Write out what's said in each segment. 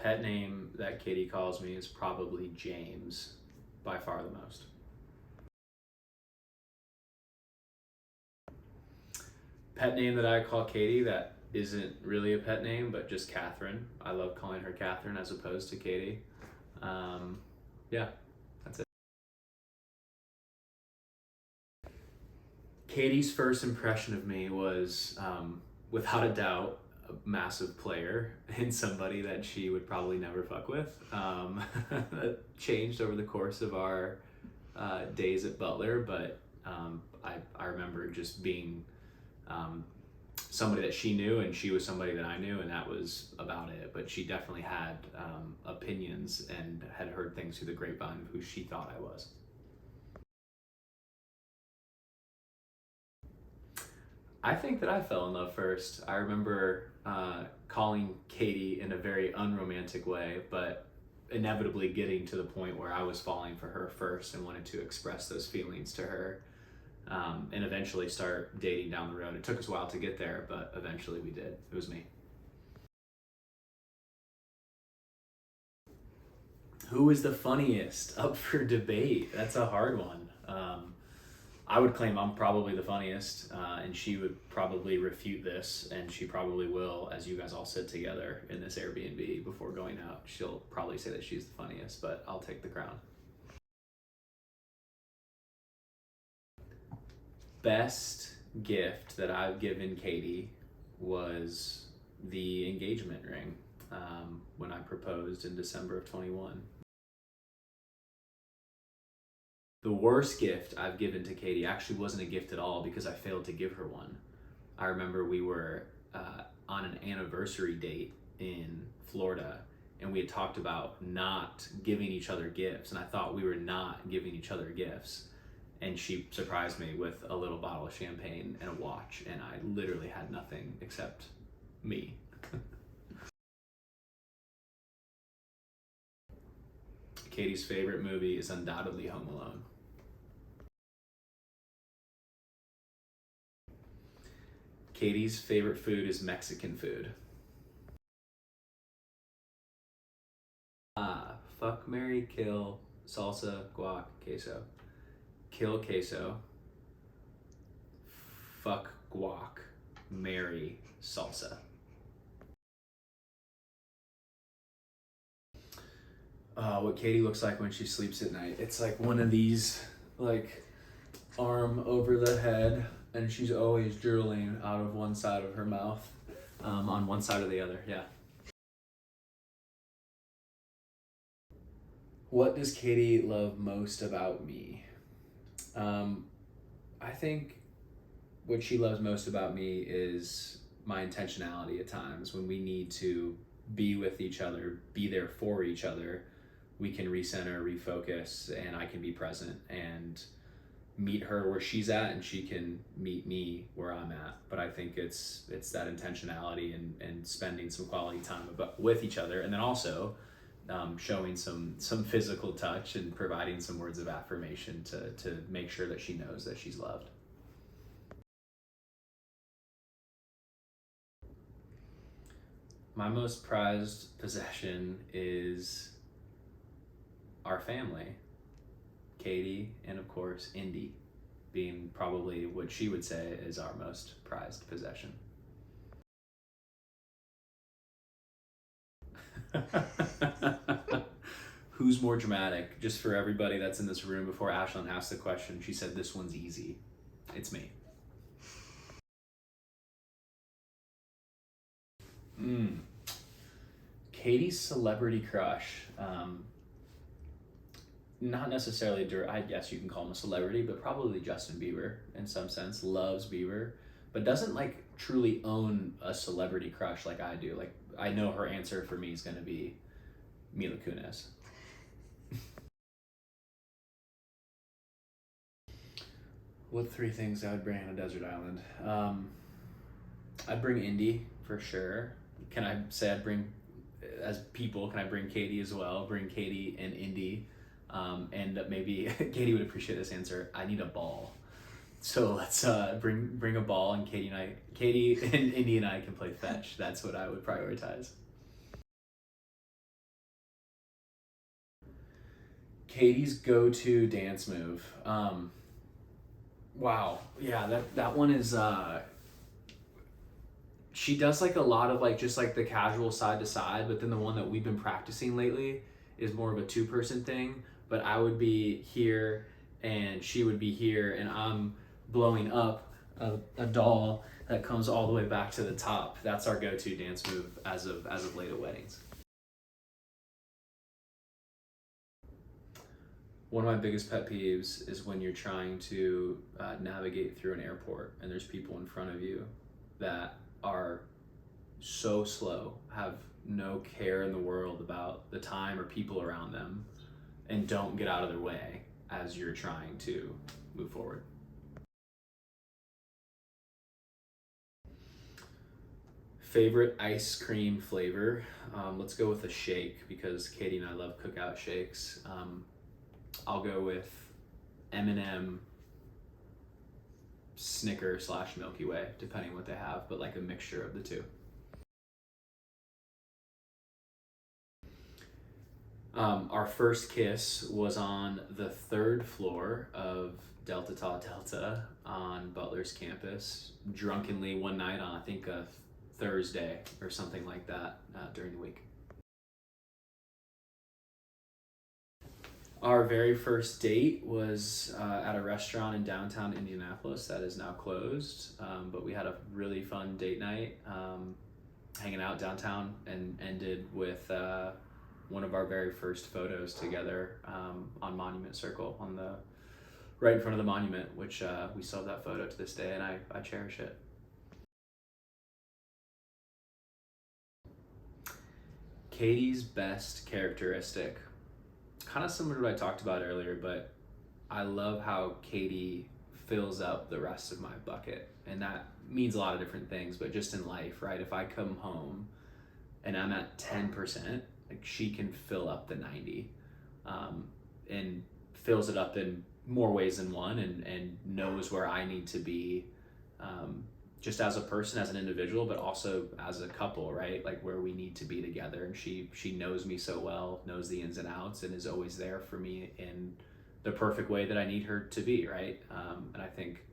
Pet name that Katie calls me is probably James, by far the most. Pet name that I call Katie that isn't really a pet name, but just Catherine. I love calling her Catherine as opposed to Katie. Yeah, that's it. Katie's first impression of me was, without a doubt, a massive player and somebody that she would probably never fuck with. That changed over the course of our days at Butler, but I remember just being um, somebody that she knew, and she was somebody that I knew, and that was about it. But she definitely had opinions and had heard things through the grapevine of who she thought I was. I think that I fell in love first. I remember calling Katie in a very unromantic way, but inevitably getting to the point where I was falling for her first and wanted to express those feelings to her, and eventually start dating down the road. It took us a while to get there, but eventually we did. It was me. Who is the funniest? Up for debate. That's a hard one. I would claim I'm probably the funniest, and she would probably refute this, and she probably will, as you guys all sit together in this Airbnb before going out. She'll probably say that she's the funniest, but I'll take the crown. Best gift that I've given Katie was the engagement ring, when I proposed in December of 21. The worst gift I've given to Katie actually wasn't a gift at all because I failed to give her one. I remember we were on an anniversary date in Florida, and we had talked about not giving each other gifts, and I thought we were not giving each other gifts. And she surprised me with a little bottle of champagne and a watch, and I literally had nothing except me. Katie's favorite movie is undoubtedly Home Alone. Katie's favorite food is Mexican food. Fuck, marry, kill, salsa, guac, queso. Kill queso. Fuck guac. Marry salsa. What Katie looks like when she sleeps at night. It's like one of these, like, arm over the head, and she's always drooling out of one side of her mouth, on one side or the other. Yeah. What does Katie love most about me? Um, I think what she loves most about me is my intentionality at times when we need to be with each other, be there for each other. We can recenter, refocus, and I can be present and meet her where she's at, and she can meet me where I'm at. But I think it's that intentionality and spending some quality time with each other, and then also showing some physical touch and providing some words of affirmation to make sure that she knows that she's loved. My most prized possession is our family, Katie, and of course Indy, being probably what she would say is our most prized possession. Who's more dramatic? Just for everybody that's in this room, before Ashlyn asked the question, she said this one's easy. It's me. Katie's celebrity crush. Not necessarily, I guess you can call him a celebrity, but probably Justin Bieber in some sense. Loves Bieber, but doesn't like truly own a celebrity crush like I do. Like, I know her answer for me is going to be Mila Kunis. What three things I would bring on a desert island? I'd bring Indy for sure. Can I say I'd bring, as people, can I bring Katie as well? Bring Katie and Indy. And maybe Katie would appreciate this answer. I need a ball. So let's bring a ball, and Katie and Indy and I can play fetch. That's what I would prioritize. Katie's go-to dance move. Wow. Yeah, that one is she does like a lot of like just like the casual side to side, but then the one that we've been practicing lately is more of a two-person thing. But I would be here and she would be here, and I'm blowing up a doll that comes all the way back to the top. That's our go-to dance move as of late at weddings. One of my biggest pet peeves is when you're trying to navigate through an airport and there's people in front of you that are so slow, have no care in the world about the time or people around them, and don't get out of their way as you're trying to move forward. Favorite ice cream flavor? Let's go with a shake because Katie and I love cookout shakes. I'll go with M&M Snicker / Milky Way, depending what they have, but like a mixture of the two. Our first kiss was on the 3rd floor of Delta Tau Delta on Butler's campus, drunkenly one night on I think a Thursday or something like that during the week. Our very first date was at a restaurant in downtown Indianapolis that is now closed, but we had a really fun date night hanging out downtown, and ended with one of our very first photos together on Monument Circle, on the right in front of the monument, which we still have that photo to this day, and I cherish it. Katie's best characteristic, kind of similar to what I talked about earlier, but I love how Katy fills up the rest of my bucket. And that means a lot of different things, but just in life, right? If I come home and I'm at 10%, like she can fill up the 90, and fills it up in more ways than one, and knows where I need to be, just as a person, as an individual, but also as a couple, right? Like where we need to be together. And she knows me so well, knows the ins and outs, and is always there for me in the perfect way that I need her to be, right? And I think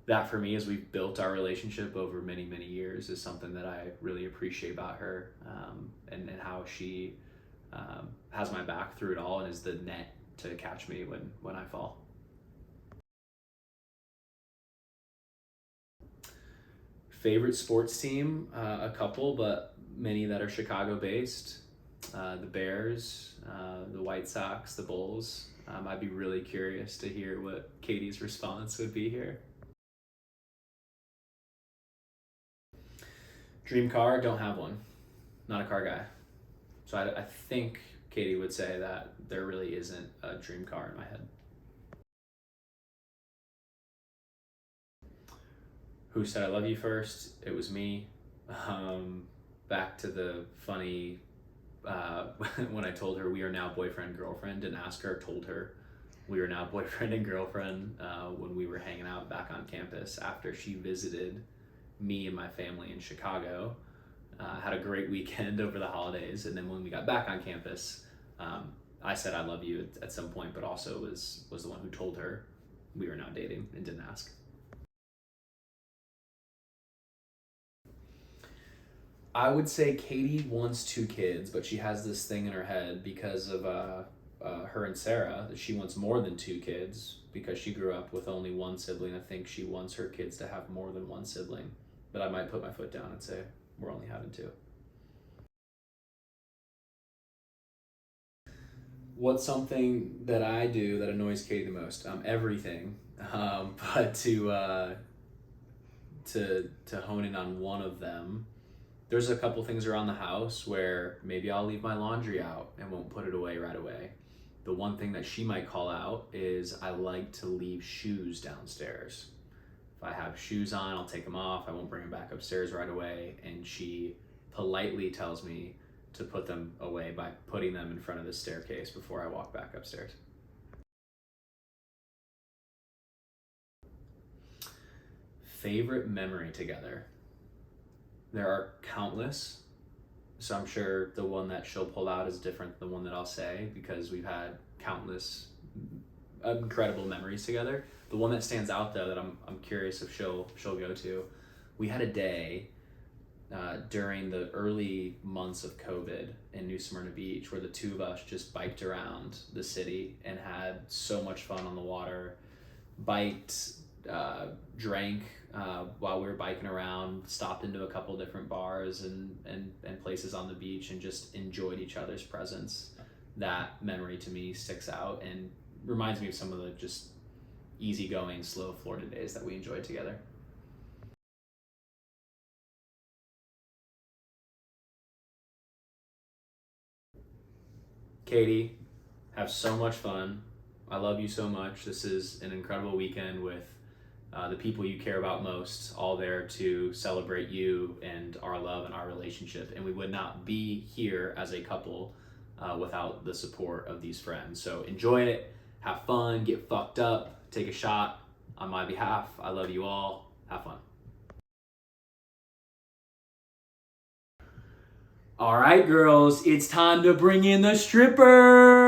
that for me, as we've built our relationship over many, many years, is something that I really appreciate about her, and how she has my back through it all and is the net to catch me when I fall. Favorite sports team, a couple, but many that are Chicago based. The Bears, the White Sox, the Bulls. I'd be really curious to hear what Katie's response would be here. Dream car, don't have one. Not a car guy. So I think Katy would say that there really isn't a dream car in my head. Who said I love you first? It was me. Back to the funny, when I told her we are now boyfriend girlfriend, didn't ask her, told her we are now boyfriend and girlfriend when we were hanging out back on campus after she visited me and my family in Chicago. Had a great weekend over the holidays, and then when we got back on campus, I said I love you at some point, but also was the one who told her we were now dating and didn't ask. I would say Katy wants 2 kids, but she has this thing in her head because of her and Sarah that she wants more than 2 kids because she grew up with only one sibling. I think she wants her kids to have more than one sibling, but I might put my foot down and say we're only having 2. What's something that I do that annoys Katy the most? Everything, but to hone in on one of them. There's a couple things around the house where maybe I'll leave my laundry out and won't put it away right away. The one thing that she might call out is I like to leave shoes downstairs. If I have shoes on, I'll take them off. I won't bring them back upstairs right away. And she politely tells me to put them away by putting them in front of the staircase before I walk back upstairs. Favorite memory together? There are countless, so I'm sure the one that she'll pull out is different than the one that I'll say because we've had countless incredible memories together. The one that stands out though that I'm curious if she'll go to. We had a day during the early months of COVID in New Smyrna Beach where the two of us just biked around the city and had so much fun on the water, biked, drank while we were biking around, stopped into a couple different bars and places on the beach and just enjoyed each other's presence. That memory to me sticks out and reminds me of some of the just easygoing, slow Florida days that we enjoyed together. Katy, have so much fun. I love you so much. This is an incredible weekend with the people you care about most, all there to celebrate you and our love and our relationship. And we would not be here as a couple without the support of these friends. So enjoy it, have fun, get fucked up, take a shot on my behalf. I love you all. Have fun. All right, girls, it's time to bring in the strippers.